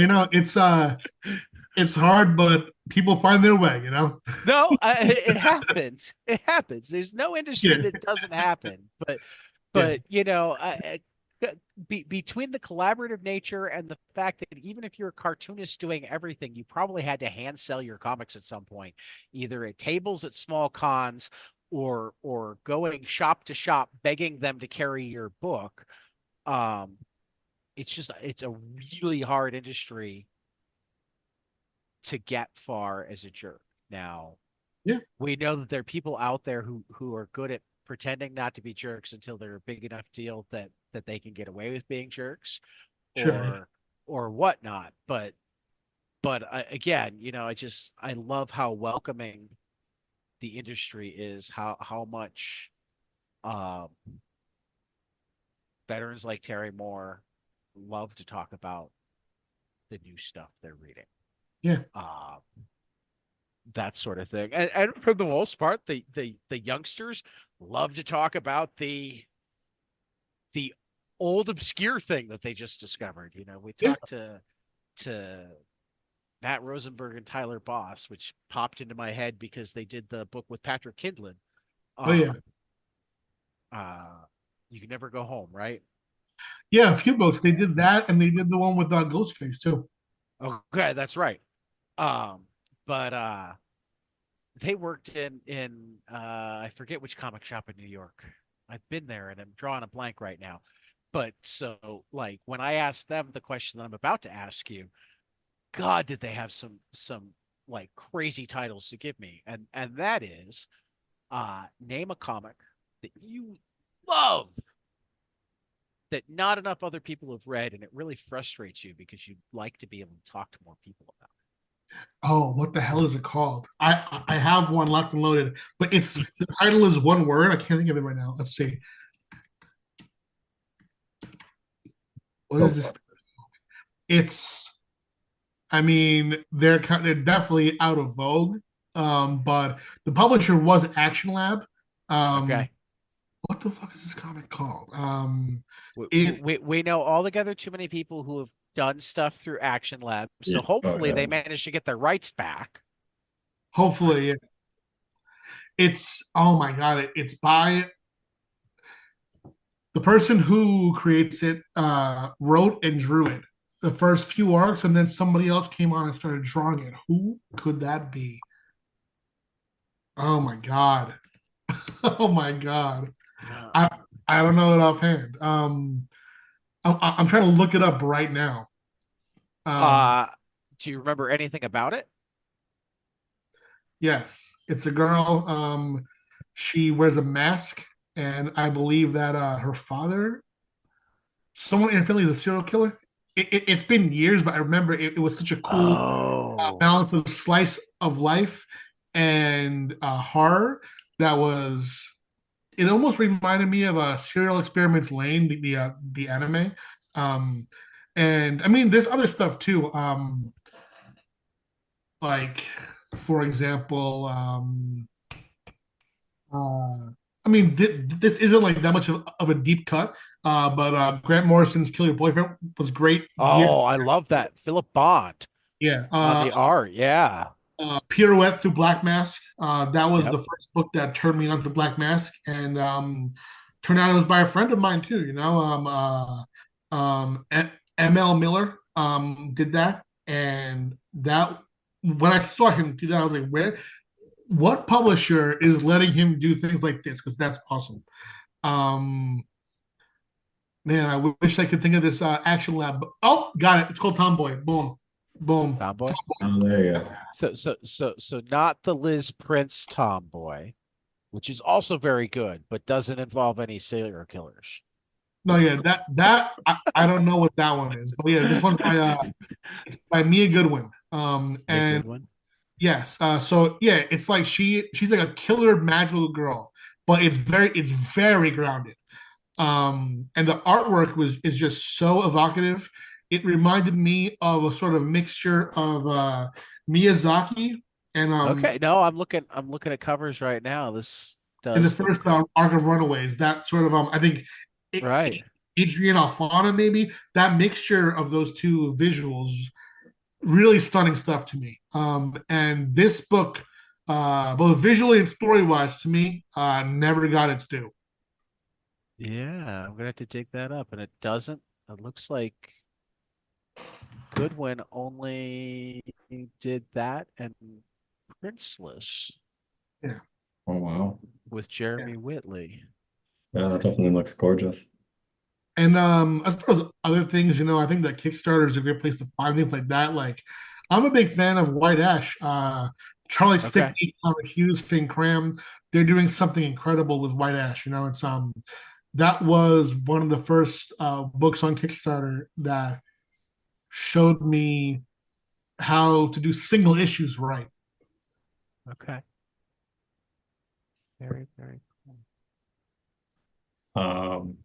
It's hard, but people find their way. No, it happens. It happens. There's no industry Yeah, that doesn't happen. But yeah, between the collaborative nature and the fact that even if you're a cartoonist doing everything, you probably had to hand sell your comics at some point, either at tables at small cons or going shop to shop begging them to carry your book. Um, it's a really hard industry to get far as a jerk. Now, yeah. we know that there are people out there who are good at pretending not to be jerks until they're a big enough deal that they can get away with being jerks Sure. or whatnot. But again, I love how welcoming the industry is, how much um, veterans like Terry Moore love to talk about the new stuff they're reading. Yeah. Um, that sort of thing. And for the most part, the youngsters love to talk about the old obscure thing that they just discovered. We Yeah. talked to Matt Rosenberg and Tyler Boss, which popped into my head because they did the book with Patrick Kindlon. Oh, yeah. Um, you can never go home, right? Yeah. A few books. They did that, and they did the one with Ghostface too. Okay, that's right. Um, but they worked in I forget which comic shop in New York. I've been there and I'm drawing a blank right now. But so like when I asked them the question that I'm about to ask you, God, did they have some like crazy titles to give me? And that is name a comic that you love that not enough other people have read and it really frustrates you because you'd like to be able to talk to more people about Oh, what the hell is it called? I have one locked and loaded, but it's the title is one word. I can't think of it right now. Let's see. What Go is for this? it. It's. I mean, they're definitely out of vogue. But the publisher was Action Lab. it. Um, Okay. what the fuck is this comic called? we, It we we know altogether too many people who have done stuff through Action Lab, Yeah. so Oh hopefully yeah. they manage to get their rights back. hopefully it's oh my god, it's by the person who creates it wrote and drew it the first few arcs, and then somebody else came on and started drawing it. Who could that be? Oh my god. Oh my god. Uh, I I don't know it offhand. I'm trying to look it up right now. Um, uh, do you remember anything about it? yes, it's a girl. She wears a mask, and I believe that her father, someone in her family, is a serial killer. It's been years, but I remember it was such a cool Oh, balance of slice of life and horror that was. It almost reminded me of Serial Experiments Lane, the anime. Um, and I mean, there's other stuff too. Like for example, I mean, this isn't like that much of a deep cut, but Grant Morrison's "Kill Your Boyfriend" was great. oh, I love that. Philip Bond Yeah. on the art. Yeah. Pirouette through Black Mask. That was Yep. the first book that turned me on to Black Mask, and turned out it was by a friend of mine too. ML Miller did that, and that when I saw him do that, I was like, where? What publisher is letting him do things like this? Because that's awesome. Um, Man, I wish I could think of this Action Lab. Oh, got it. It's called Tomboy. Boom, boom. Tomboy. Oh, there you go. So not the Liz Prince Tomboy, which is also very good, but doesn't involve any serial killers. No, yeah, I don't know what that one is, but yeah, this one's by it's by Mia Goodwin. A And good one. yes, so yeah, it's like she's like a killer magical girl, but it's very grounded. And the artwork is just so evocative. It reminded me of a sort of mixture of Miyazaki and Okay, no, I'm looking at covers right now. This in the does look first great. arc of Runaways. That sort of I think it, Right. Adrian Alfano, maybe that mixture of those two visuals, really stunning stuff to me. And this book, both visually and story wise, to me, never got its due. Yeah, I'm gonna have to dig that up. And it doesn't, it looks like Goodwin only did that and Princeless Yeah, Oh wow. with yeah. Jeremy Whitley. Yeah, that definitely looks gorgeous. And as far as other things, I think that Kickstarter is a great place to find things like that. Like, I'm a big fan of White Ash. Charlie Okay. Stickney, Connor Hughes, Finn Cram. They're doing something incredible with White Ash. It's that was one of the first books on Kickstarter that showed me how to do single issues right. Okay. Very, very cool. Um,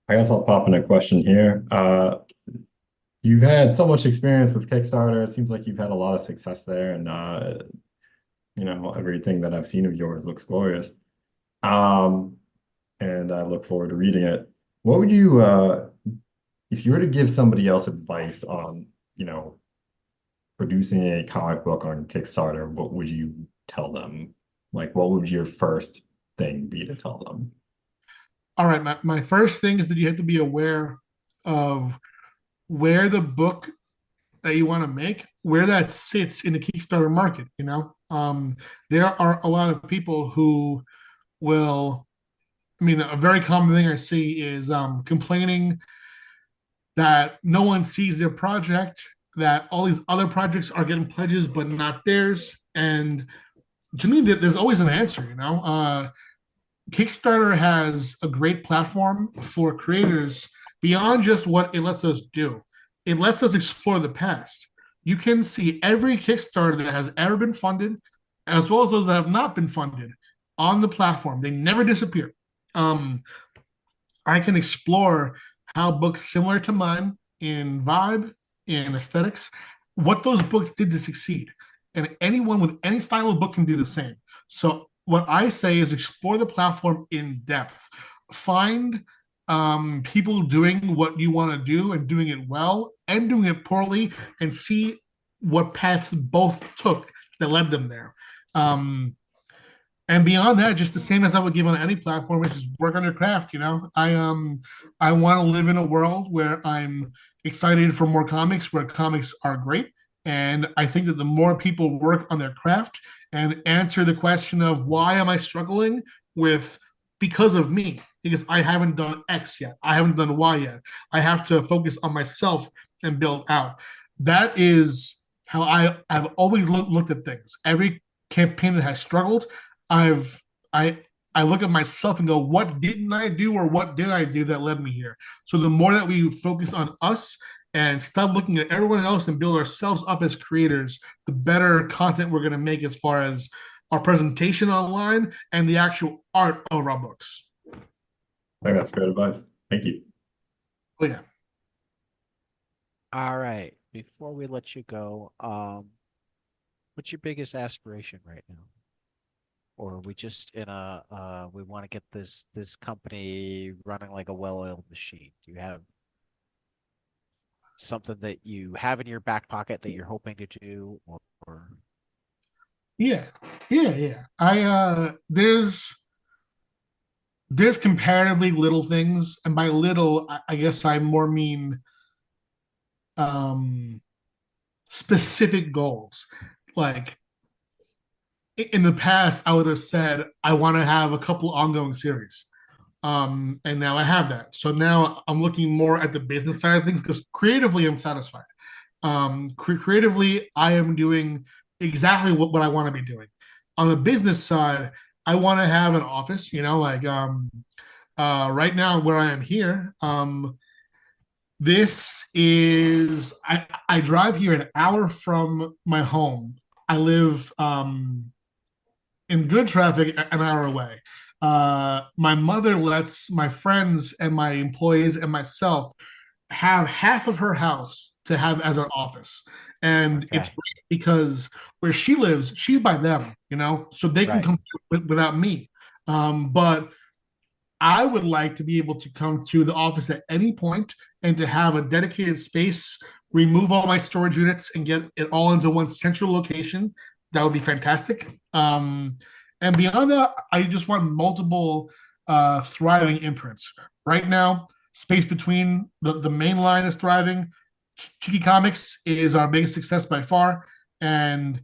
I guess I'll pop in a question here. You've had so much experience with Kickstarter. It seems like you've had a lot of success there, and everything that I've seen of yours looks glorious. Um, and I look forward to reading it. What would you, if you were to give somebody else advice on, you know, producing a comic book on Kickstarter, what would you tell them? Like, what would your first thing be to tell them? All right, my first thing is that you have to be aware of where the book that you want to make, where that sits in the Kickstarter market. There are a lot of people who will. I mean, a very common thing I see is complaining that no one sees their project, that all these other projects are getting pledges but not theirs. And to me, there's always an answer. Kickstarter has a great platform for creators beyond just what it lets us do. It lets us explore the past. You can see every Kickstarter that has ever been funded, as well as those that have not been funded on the platform. They never disappear. Um, I can explore how books similar to mine in vibe, in aesthetics, what those books did to succeed. And anyone with any style of book can do the same. So, what I say is explore the platform in depth. Find people doing what you want to do and doing it well and doing it poorly, and see what paths both took that led them there. Um, and beyond that, just the same as I would give on any platform, is just work on your craft. I want to live in a world where I'm excited for more comics, where comics are great. And I think that the more people work on their craft and answer the question of why am I struggling with, because of me, because I haven't done X yet, I haven't done Y yet, I have to focus on myself and build out. That is how I've always looked at things. Every campaign that has struggled, I've I I look at myself and go, what didn't I do or what did I do that led me here? So the more that we focus on us and stop looking at everyone else and build ourselves up as creators, the better content we're going to make as far as our presentation online and the actual art of our books. I think that's great advice. Thank you. Oh yeah. All right. Before we let you go, what's your biggest aspiration right now? Or are we just in a we want to get this company running like a well-oiled machine? Do you have something that you have in your back pocket that you're hoping to do, or Yeah. Yeah. There's comparatively little things, and by little, I guess I more mean um specific goals. Like in the past, I would have said I want to have a couple ongoing series. And now I have that. So now I'm looking more at the business side of things because creatively I'm satisfied. Creatively, I am doing exactly what I want to be doing. On the business side, I want to have an office, like right now where I am here. This is I drive here an hour from my home. I live in good traffic an hour away. My mother lets my friends and my employees and myself have half of her house to have as our office. And it's okay, great because where she lives, she's by them, so they can right? come without me. But I would like to be able to come to the office at any point and to have a dedicated space, remove all my storage units, and get it all into one central location. That would be fantastic. And beyond that, I just want multiple thriving imprints. Right now, space between the main line is thriving. Cheeky Comics is our biggest success by far, and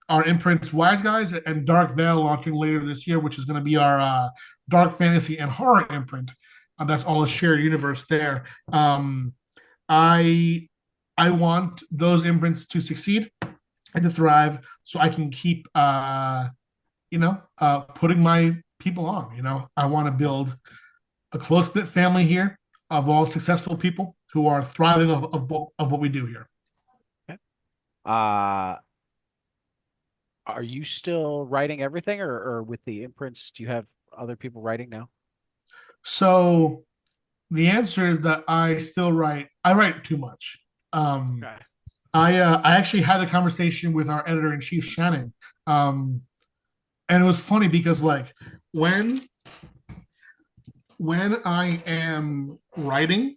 our imprints Wise Guys and Dark Veil launching later this year, which is going to be our dark fantasy and horror imprint. That's all a shared universe there. I I want those imprints to succeed and to thrive, so I can keep putting my people on. I want to build a close knit family here of all successful people who are thriving of what we do here. Okay. Are you still writing everything, or with the imprints, do you have other people writing now? So the answer is that I still write. I write too much. Um, Okay. I actually had a conversation with our editor in chief Shannon, um, and it was funny because like when when I am writing,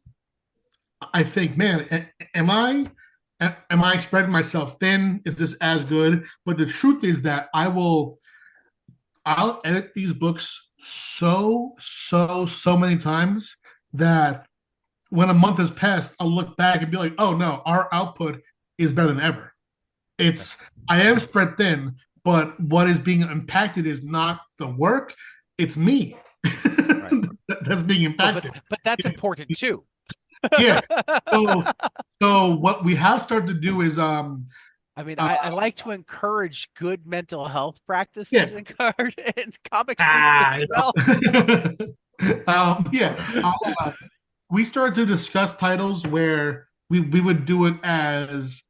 I think, man, am I spreading myself thin? Is this as good? But the truth is that I'll edit these books so many times that when a month has passed, I'll look back and be like, oh no, our output is better than ever. Okay. It's I am spread thin, but what is being impacted is not the work, it's me. Right. That's being Well, but impacted. but that's important too. Yeah. So so what we have started to do is I mean, uh I like to encourage good mental health yeah. practices in card and comics people Ah, as well. yeah. We started to discuss titles where we would do it as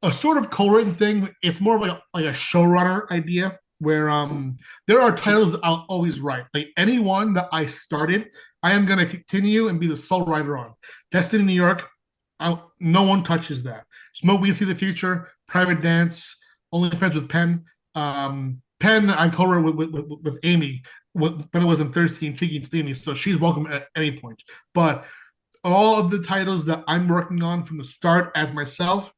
a sort of co-written thing. It's more of like a showrunner idea where there are titles that I'll always write. Like anyone that I started, I am gonna continue and be the sole writer on. Destiny New York, no one touches that. Smoke We See the Future, Private Dance, Only Friends with Penn. Penn I co-wrote with Amy, but it was in Thirsty and Cheeky and Steamy, so she's welcome at any point. But all of the titles that I'm working on from the start as myself,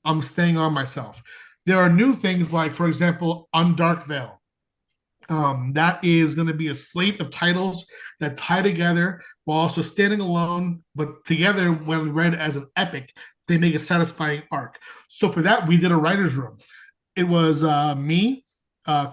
I'm staying on myself. There are new things like, for example, on Dark Veil. That is going to be a slate of titles that tie together while also standing alone, but together when read as an epic, they make a satisfying arc. So for that, we did a writer's room. It was me,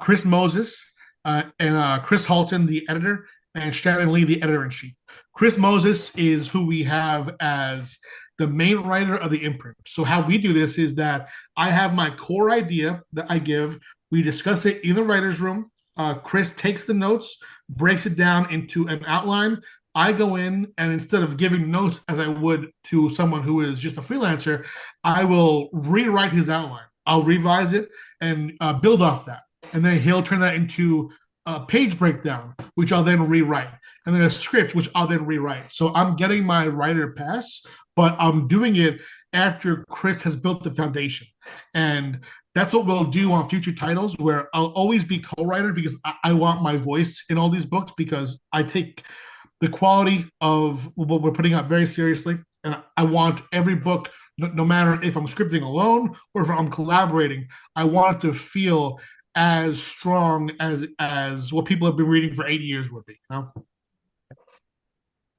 Chris Moses, and Chris Halton, the editor, and Shannon Lee, the editor in chief. Chris Moses is who we have as the main writer of the imprint. So how we do this is that I have my core idea that I give. We discuss it in the writer's room. Chris takes the notes, breaks it down into an outline. I go in and instead of giving notes as I would to someone who is just a freelancer, I will rewrite his outline. I'll revise it and build off that. And then he'll turn that into a page breakdown, which I'll then rewrite. And then a script, which I'll then rewrite. So I'm getting my writer pass, but I'm doing it after Chris has built the foundation. And that's what we'll do on future titles, where I'll always be co-writer because I want my voice in all these books because I take the quality of what we're putting out very seriously. And I want every book, no matter if I'm scripting alone or if I'm collaborating, I want it to feel as strong as what people have been reading for 80 years would be.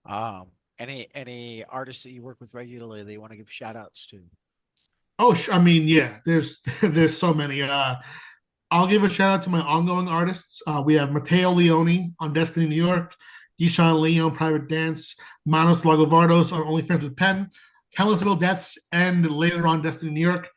Um, any artists that you work with regularly that you want to give shout outs to? Oh, I mean, yeah. There's there's so many. I'll give a shout out to my ongoing artists. We have Matteo Leone on Destiny New York, Deshaun Lee on Private Dance, Manos Lagovardos on Only Friends with Penn, Countless Little Deaths, and later on Destiny New York.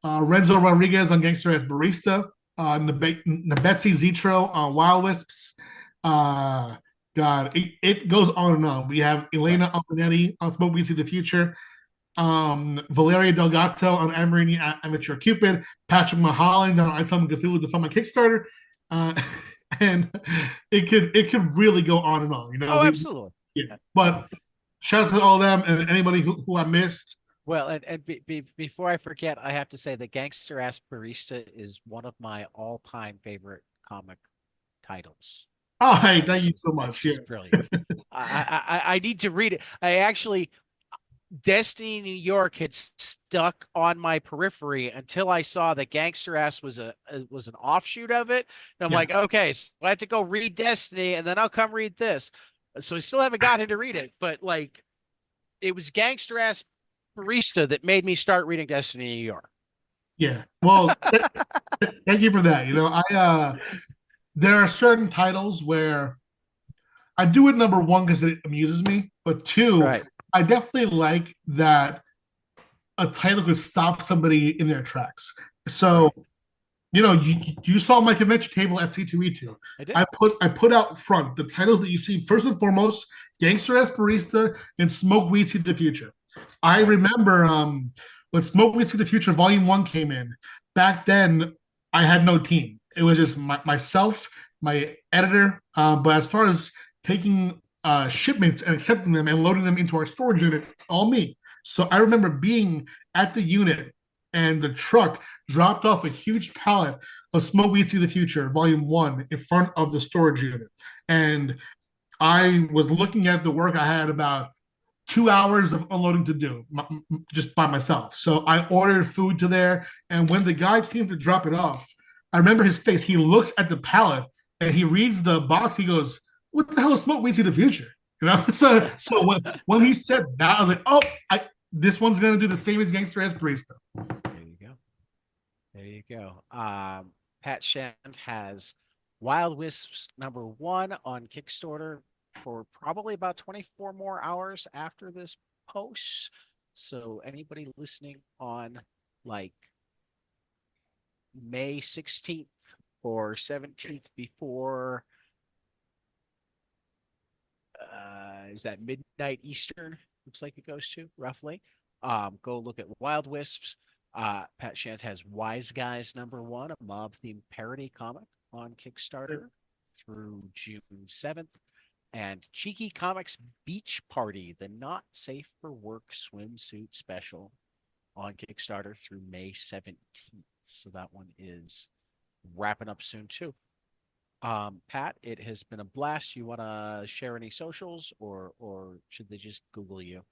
Renzo Rodriguez on Gangster as Barista, Nabetsi Zitro on Wild Wisps. Uh, God, it goes on and on. We have Right. Elena Alpinetti on Smoke We See the Future, Valeria Delgato on Amarini Amateur Cupid, Patrick Mahalan on I Summon Cthulhu to fund my Kickstarter, uh, and it could really go on and on. Oh, absolutely. Yeah. But shout out to all of them and anybody who I missed. Well, and before I forget, I have to say that Gangster Ass Barista is one of my all-time favorite comic titles. All right, thank That's you so that's much. Yeah. just brilliant. I need to read it. I actually Destiny New York had stuck on my periphery until I saw that Gangster Ass was an offshoot of it. And I'm like, Yes. okay, so I have to go read Destiny and then I'll come read this. So I still haven't gotten to read it, but like it was Gangster Ass Barista that made me start reading Destiny New York. Yeah. Well, thank you for that. There are certain titles where I do it number one because it amuses me, but two, Right. I definitely like that a title could stop somebody in their tracks. So, Right. you saw my convention table at C2E2. I did. I put out front the titles that you see first and foremost: Gangster S Barista and Smoke Weed See the Future. I Right. remember when Smoke Weed See the Future Volume One came in. Back then, I had no team. It was just myself, my editor. But as far as taking shipments and accepting them and loading them into our storage unit, all me. So I remember being at the unit and the truck dropped off a huge pallet of Smoke Weeds to the Future, Volume 1, in front of the storage unit. And I was looking at the work. I had about 2 hours of unloading to do just by myself. So I ordered food to there. And when the guy came to drop it off, I remember his face. He looks at the pallet and he reads the box. He goes, "What the hell is Smoke Weeds to the Future?" So when he said that, I was like, "Oh, this one's gonna do the same as Gangster S Barista." There you go. There you go. Pat Shand has Wild Wisps #1 on Kickstarter for probably about 24 more hours after this post. So anybody listening on like May 16th or 17th before is that midnight Eastern? Looks like it goes to roughly. Go look at Wild Wisps. Pat Shant has Wise Guys #1, a mob themed parody comic on Kickstarter through June 7th. And Cheeky Comics Beach Party, the not safe for work swimsuit special on Kickstarter through May 17th. So that one is wrapping up soon too. Pat, it has been a blast. You want to share any socials, or should they just Google you?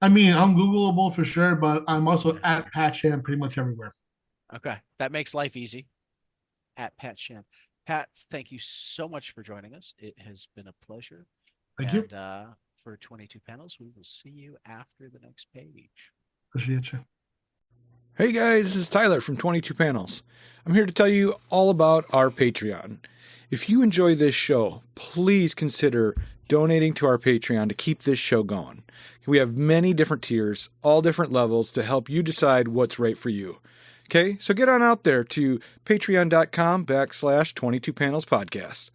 I mean, I'm Googleable for sure, but I'm also at Pat Sham pretty much everywhere. Okay, that makes life easy. At Pat Sham. Pat, thank you so much for joining us. It has been a pleasure. Thank you. And for 22 panels, we will see you after the next page. Appreciate you. Hey guys, this is Tyler from 22 Panels. I'm here to tell you all about our Patreon. If you enjoy this show, please consider donating to our Patreon to keep this show going. We have many different tiers, all different levels to help you decide what's right for you. Okay, so get on out there to patreon.com/22 Panels Podcast.